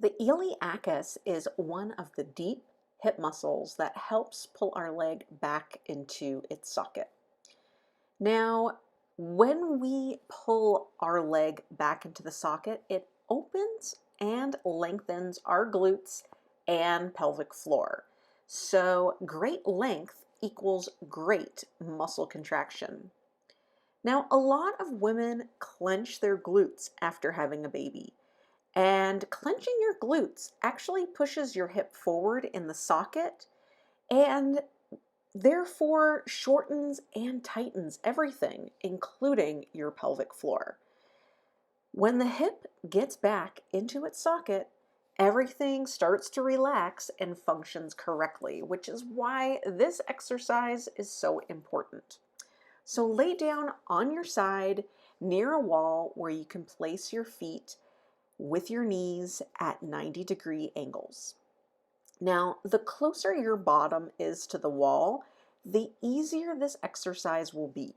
The iliacus is one of the deep hip muscles that helps pull our leg back into its socket. Now, when we pull our leg back into the socket, it opens and lengthens our glutes and pelvic floor. So great length equals great muscle contraction. Now, a lot of women clench their glutes after having a baby. And clenching your glutes actually pushes your hip forward in the socket and therefore shortens and tightens everything, including your pelvic floor. When the hip gets back into its socket, everything starts to relax and functions correctly, which is why this exercise is so important. So lay down on your side near a wall where you can place your feet with your knees at 90-degree angles. Now, the closer your bottom is to the wall, the easier this exercise will be.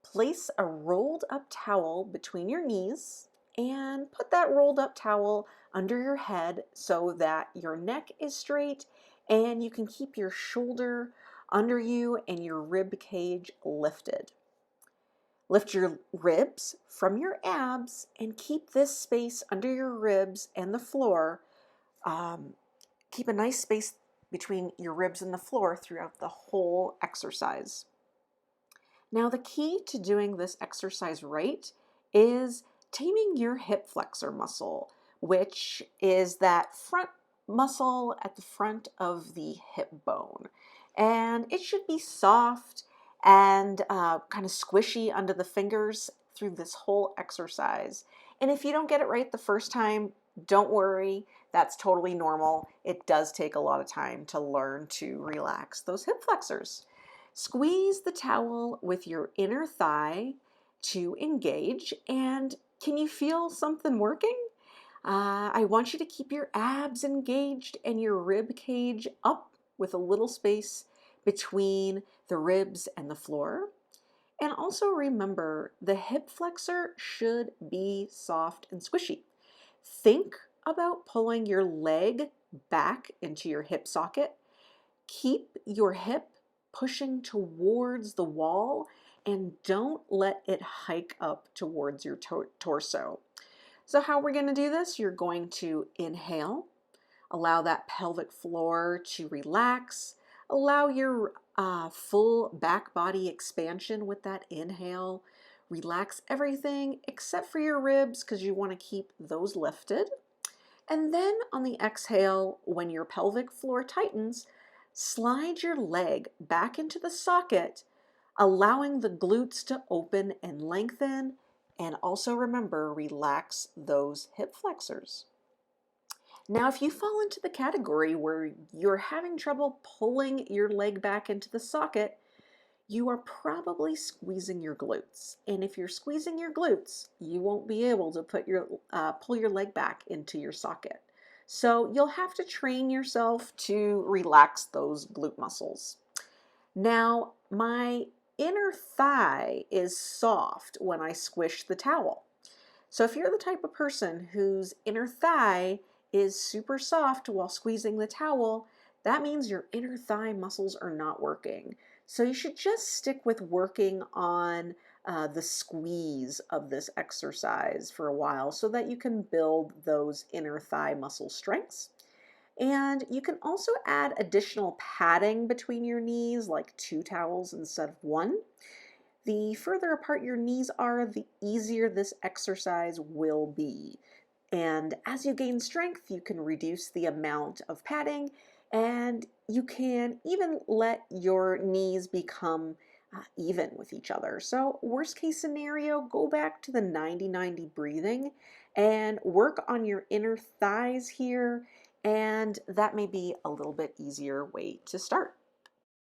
Place a rolled up towel between your knees and put that rolled up towel under your head so that your neck is straight and you can keep your shoulder under you and your rib cage lifted. Lift your ribs from your abs and keep this space under your ribs and the floor. Keep a nice space between your ribs and the floor throughout the whole exercise. Now, the key to doing this exercise right is taming your hip flexor muscle, which is that front muscle at the front of the hip bone. And it should be soft and kind of squishy under the fingers through this whole exercise. And if you don't get it right the first time, don't worry, that's totally normal. It does take a lot of time to learn to relax those hip flexors. Squeeze the towel with your inner thigh to engage. And can you feel something working? I want you to keep your abs engaged and your rib cage up with a little space between the ribs and the floor. And also remember, the hip flexor should be soft and squishy. Think about pulling your leg back into your hip socket. Keep your hip pushing towards the wall and don't let it hike up towards your torso. So how we're going to do this, you're going to inhale, allow that pelvic floor to relax, allow your full back body expansion with that inhale. Relax everything except for your ribs because you want to keep those lifted. And then on the exhale, when your pelvic floor tightens, slide your leg back into the socket, allowing the glutes to open and lengthen. And also remember, relax those hip flexors. Now, if you fall into the category where you're having trouble pulling your leg back into the socket, you are probably squeezing your glutes. And if you're squeezing your glutes, you won't be able to pull your leg back into your socket. So you'll have to train yourself to relax those glute muscles. Now, my inner thigh is soft when I squish the towel. So if you're the type of person whose inner thigh is super soft while squeezing the towel, that means your inner thigh muscles are not working. So you should just stick with working on the squeeze of this exercise for a while so that you can build those inner thigh muscle strengths. And you can also add additional padding between your knees, like 2 towels instead of 1. The further apart your knees are, the easier this exercise will be. And as you gain strength, you can reduce the amount of padding, and you can even let your knees become even with each other. So worst case scenario, go back to the 90-90 breathing and work on your inner thighs here, and that may be a little bit easier way to start.